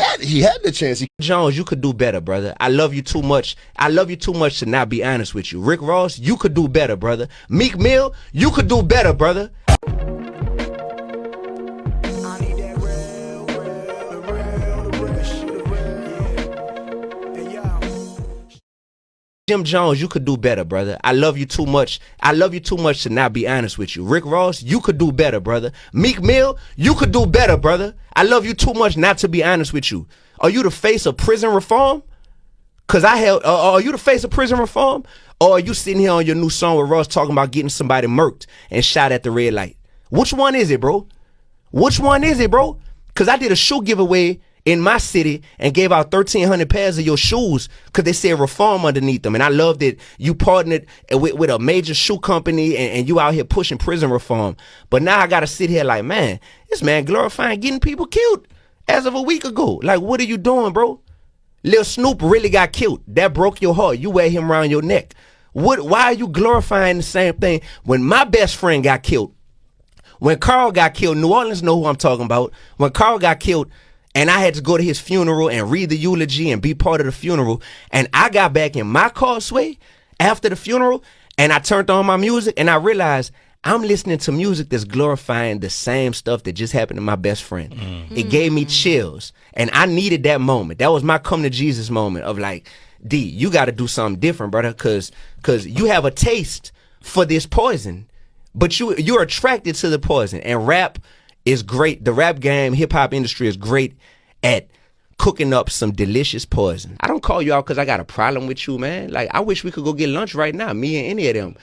had the chance. Jones, you could do better, brother. I love you too much. I love you too much to not be honest with you. Rick Ross, you could do better, brother. Meek Mill, you could do better, brother. Jim Jones, you could do better, brother. I love you too much. I love you too much to not be honest with you. Rick Ross, you could do better, brother. Meek Mill, you could do better, brother. I love you too much not to be honest with you. Are you the face of prison reform? Cause are you the face of prison reform? Or are you sitting here on your new song with Ross talking about getting somebody murked and shot at the red light? Which one is it, bro? Which one is it, bro? Cause I did a shoe giveaway in my city and gave out 1,300 pairs of your shoes because they said reform underneath them. And I love that you partnered with a major shoe company and you out here pushing prison reform. But now I got to sit here like, man, this man glorifying getting people killed as of a week ago. Like, what are you doing, bro? Lil Snoop really got killed. That broke your heart. You wear him around your neck. Why are you glorifying the same thing when my best friend got killed? When Carl got killed, New Orleans know who I'm talking about. When Carl got killed, and I had to go to his funeral and read the eulogy and be part of the funeral. And I got back in my car, Sway, after the funeral, and I turned on my music, and I realized I'm listening to music that's glorifying the same stuff that just happened to my best friend. It gave me chills, and I needed that moment. That was my come to Jesus moment of like, D, you got to do something different, brother, because you have a taste for this poison, but you're attracted to the poison. And rap is great. The rap game, hip hop industry is great at cooking up some delicious poison. I don't call you out because I got a problem with you, man. Like, I wish we could go get lunch right now, me and any of them.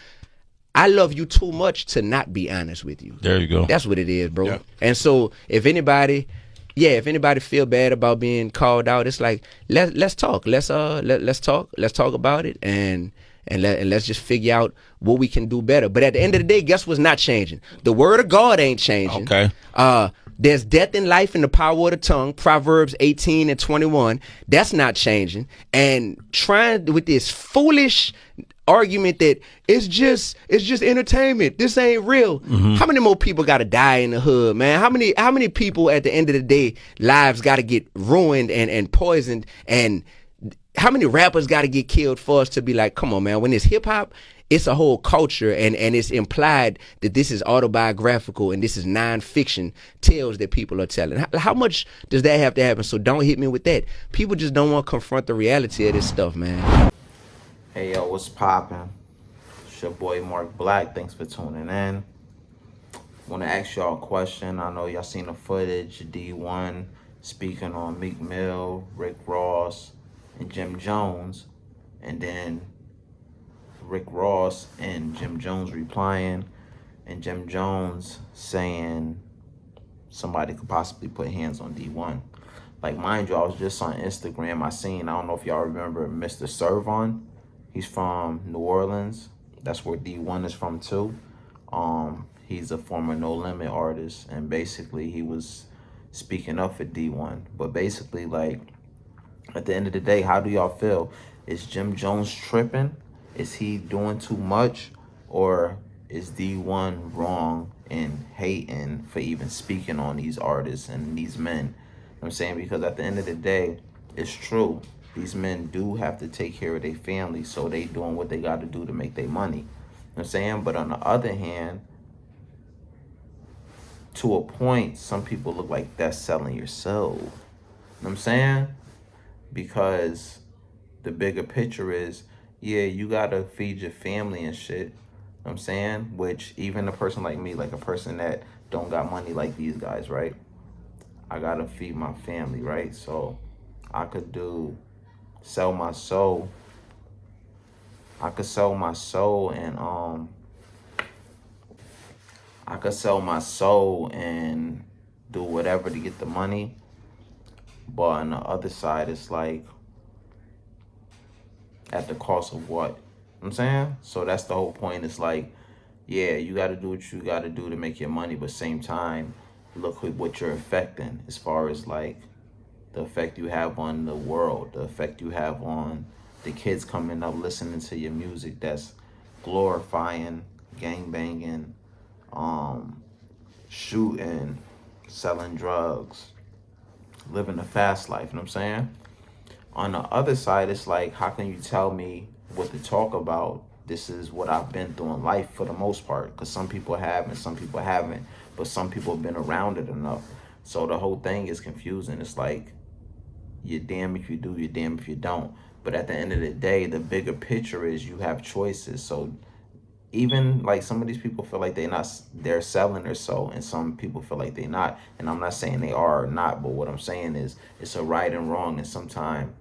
I love you too much to not be honest with you. There you go. That's what it is, bro. Yep. And so if anybody feel bad about being called out, it's like let's talk. Let's talk. Let's talk about it and let's just figure out what we can do better. But at the end of the day, guess what's not changing? The word of God ain't changing. Okay. There's death and life in the power of the tongue, Proverbs 18 and 21. That's not changing. And trying with this foolish argument that it's just entertainment. This ain't real. How many more people got to die in the hood, man? How many people at the end of the day lives got to get ruined and poisoned, and how many rappers got to get killed for us to be like, come on, man? When it's hip hop, it's a whole culture, and it's implied that this is autobiographical and this is nonfiction tales that people are telling. How much does that have to happen? So don't hit me with that. People just don't want to confront the reality of this stuff, man. Hey, yo, what's poppin'? It's your boy Marc-Black. Thanks for tuning in. Want to ask y'all a question. I know y'all seen the footage. Dee-1 speaking on Meek Mill, Rick Ross, and Jim Jones. And then Rick Ross and Jim Jones replying. And Jim Jones saying somebody could possibly put hands on Dee-1. Like, mind you, I was just on Instagram. I don't know if y'all remember Mr. Servon. He's from New Orleans. That's where Dee-1 is from too. He's a former No Limit artist, and basically he was speaking up for Dee-1. But basically, like, at the end of the day, how do y'all feel? Is Jim Jones tripping? Is he doing too much? Or is Dee-1 wrong in hating for even speaking on these artists and these men? You know what I'm saying? Because at the end of the day, it's true. These men do have to take care of their family, so they doing what they got to do to make their money. You know what I'm saying? But on the other hand, to a point, some people look like that's selling your soul. You know what I'm saying? Because the bigger picture is, yeah, you got to feed your family and shit. You know what I'm saying? Which even a person like me, like a person that don't got money like these guys, right? I got to feed my family, right? So I could sell my soul. I could sell my soul and do whatever to get the money. But on the other side, it's like, at the cost of what? You know what I'm saying? So that's the whole point. It's like, yeah, you got to do what you got to do to make your money, but same time, look at what you're affecting as far as like the effect you have on the world, the effect you have on the kids coming up listening to your music that's glorifying gangbanging, shooting, selling drugs, living a fast life, you know what I'm saying? On the other side, it's like, how can you tell me what to talk about? This is what I've been through in life for the most part, because some people have and some people haven't, but some people have been around it enough. So the whole thing is confusing. It's like, you're damn if you do, you're damn if you don't. But at the end of the day, the bigger picture is you have choices. So even like some of these people feel like they're selling or so, and some people feel like they're not. And I'm not saying they are or not, but what I'm saying is it's a right and wrong. And sometimes,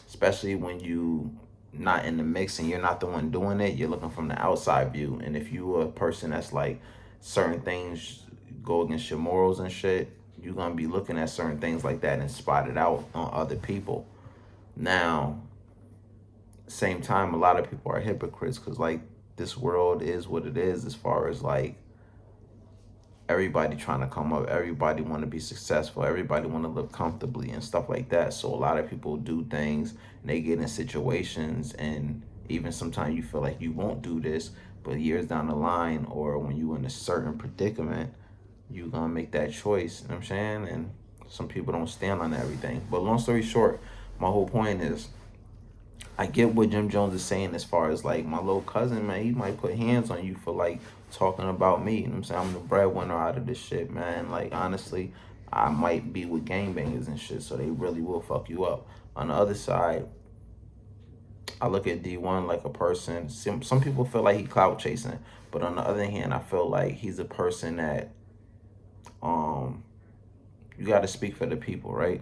especially when you not in the mix and you're not the one doing it, you're looking from the outside view. And if you a person that's like certain things go against your morals and shit, you're gonna be looking at certain things like that and spot it out on other people. Now, same time, a lot of people are hypocrites, because like this world is what it is, as far as like everybody trying to come up, everybody want to be successful, everybody want to live comfortably and stuff like that. So a lot of people do things and they get in situations, and even sometimes you feel like you won't do this, but years down the line, or when you in a certain predicament, you gonna make that choice, you know what I'm saying? And some people don't stand on everything. But long story short, my whole point is, I get what Jim Jones is saying, as far as like my little cousin, man, he might put hands on you for like talking about me. You know what I'm saying? I'm the breadwinner out of this shit, man. Like honestly, I might be with gangbangers and shit, so they really will fuck you up. On the other side, I look at Dee-1 like a person. Some people feel like he clout chasing, but on the other hand, I feel like he's a person that you got to speak for the people, right?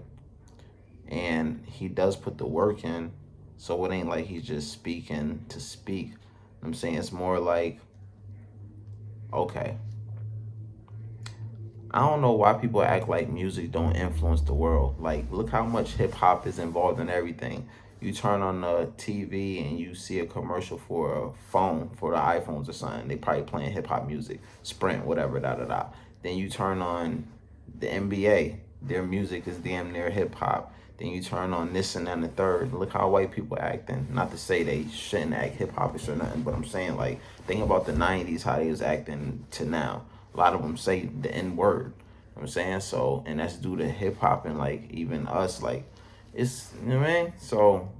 And he does put the work in. So it ain't like he's just speaking to speak. I'm saying it's more like, okay, I don't know why people act like music don't influence the world. Like, look how much hip hop is involved in everything. You turn on the TV and you see a commercial for a phone, for the iPhones or something. They probably playing hip hop music, Sprint, whatever, da da da. Then you turn on the NBA, their music is damn near hip hop. Then you turn on this and then the third. Look how white people acting. Not to say they shouldn't act hip hopish or nothing, but I'm saying, like, think about the 90s, how they was acting to now. A lot of them say the N word. You know what I'm saying? So, and that's due to hip hop, and like even us, like, it's, you know what I mean? So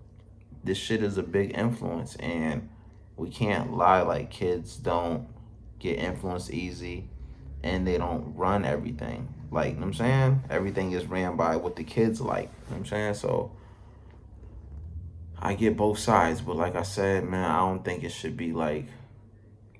this shit is a big influence, and we can't lie, like kids don't get influenced easy, and they don't run everything. Like, you know what I'm saying? Everything is ran by what the kids like. You know what I'm saying? So I get both sides, but like I said, man, I don't think it should be like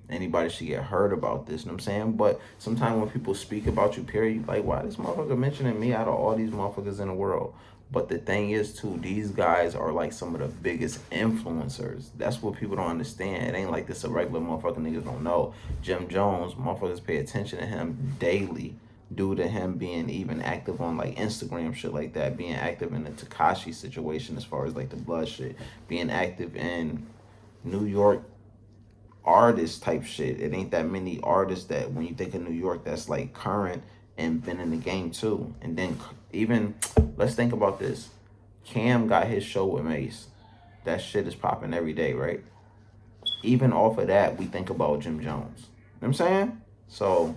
anybody should get hurt about this, you know what I'm saying? But sometimes when people speak about you, period, you like, why this motherfucker mentioning me out of all these motherfuckers in the world? But the thing is, too, these guys are like some of the biggest influencers. That's what people don't understand. It ain't like this a regular motherfucker niggas don't know. Jim Jones, motherfuckers pay attention to him daily due to him being even active on like Instagram, shit like that, being active in the Tekashi situation as far as like the blood shit, being active in New York artist type shit. It ain't that many artists that when you think of New York that's like current and been in the game too. And then even, let's think about this. Cam got his show with Mace. That shit is popping every day, right? Even off of that, we think about Jim Jones. You know what I'm saying? So,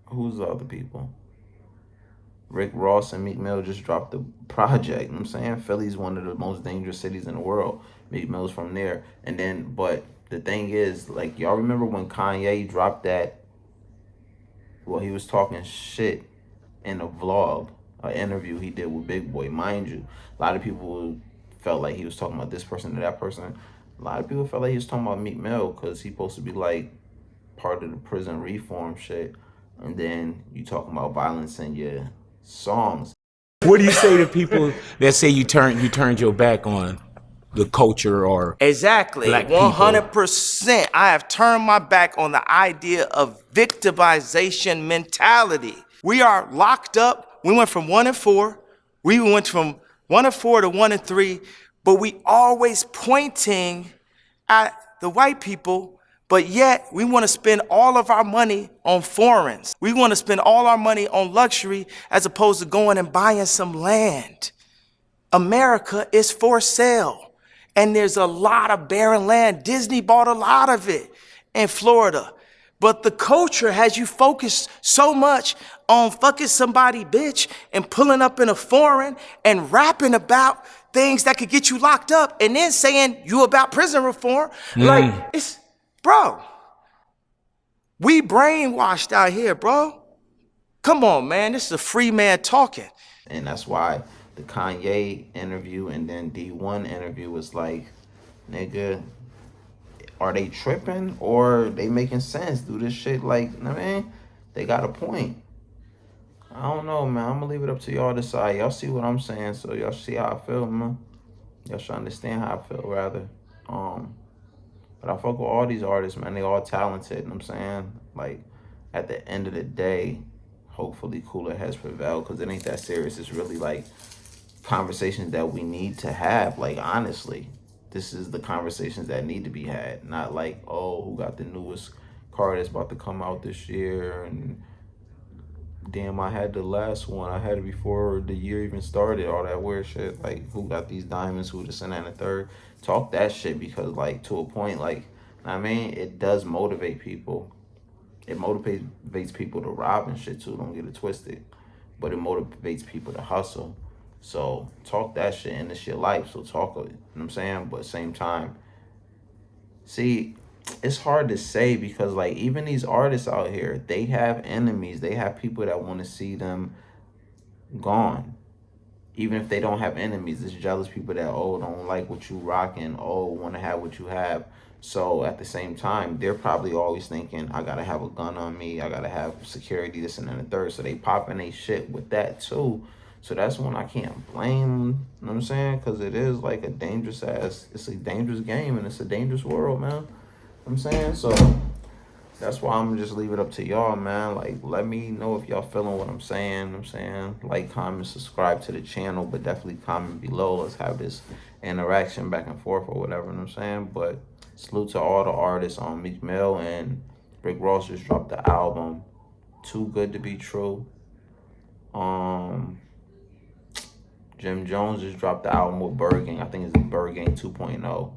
who's the other people? Rick Ross and Meek Mill just dropped the project. You know what I'm saying? Philly's one of the most dangerous cities in the world. Meek Mill's from there. And then, but the thing is, like, y'all remember when Kanye dropped that, well, he was talking shit in a vlog, an interview he did with Big Boy. Mind you, a lot of people felt like he was talking about this person or that person. A lot of people felt like he was talking about Meek Mill, because he's supposed to be like part of the prison reform shit. And then you talking about violence in your songs. What do you say to people that say you turned your back on the culture or Exactly. black people? 100%. I have turned my back on the idea of victimization mentality. We are locked up. We went from 1 and 4. We went from 1 and 4 to 1 and 3, but we always pointing at the white people, but yet we want to spend all of our money on foreigns. We want to spend all our money on luxury as opposed to going and buying some land. America is for sale, and there's a lot of barren land. Disney bought a lot of it in Florida. But the culture has you focused so much on fucking somebody, bitch, and pulling up in a foreign and rapping about things that could get you locked up and then saying you about prison reform. Like, it's, bro, we brainwashed out here, bro. Come on, man, this is a free man talking. And that's why the Kanye interview and then Dee-1 interview was like, nigga, are they tripping or they making sense? Do this shit like, I mean, they got a point. I don't know, man. I'm gonna leave it up to y'all to decide. Y'all see what I'm saying, so y'all see how I feel, man. Y'all should understand how I feel, rather. But I fuck with all these artists, man. They all talented, you know what I'm saying? Like, at the end of the day, hopefully cooler heads prevail, because it ain't that serious. It's really like conversations that we need to have. Like, honestly, this is the conversations that need to be had, not like, oh, who got the newest car that's about to come out this year, and damn, I had the last one, I had it before the year even started, all that weird shit. Like, who got these diamonds, who this and that and the third. Talk that shit, because like, to a point, like, I mean, it does motivate people. It motivates people to rob and shit too, don't get it twisted. But it motivates people to hustle. So talk that shit, and it's your life, so talk it, you know what I'm saying? But at the same time, see, it's hard to say, because like, even these artists out here, they have enemies. They have people that want to see them gone. Even if they don't have enemies, it's jealous people that, oh, don't like what you rocking, oh, want to have what you have. So at the same time, they're probably always thinking, I gotta have a gun on me, I gotta have security, this and then the third. So they popping they shit with that too. So that's when I can't blame, you know what I'm saying? Because it is like a dangerous it's a dangerous game, and it's a dangerous world, man. You know what I'm saying? So that's why I'm gonna just leave it up to y'all, man. Like, let me know if y'all feeling what I'm saying. You know what I'm saying? Like, comment, subscribe to the channel, but definitely comment below. Let's have this interaction back and forth or whatever, you know what I'm saying? But salute to all the artists on Meek Mill and Rick Ross just dropped the album Too Good to Be True. Jim Jones just dropped the album with Bird Gang. I think it's Bird Gang 2.0.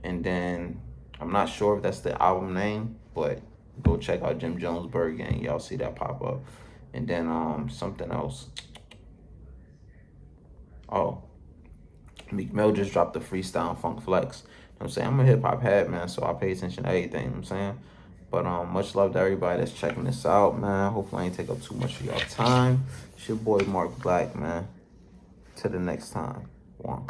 And then I'm not sure if that's the album name, but go check out Jim Jones Bird Gang. Y'all see that pop up. And then something else. Oh, Meek Mill just dropped the freestyle Funk Flex. You know what I'm saying? I'm a hip hop head, man, so I pay attention to everything, you know what I'm saying? But much love to everybody that's checking this out, man. Hopefully I ain't take up too much of y'all time. It's your boy Marc-Black, man. Till the next time. One.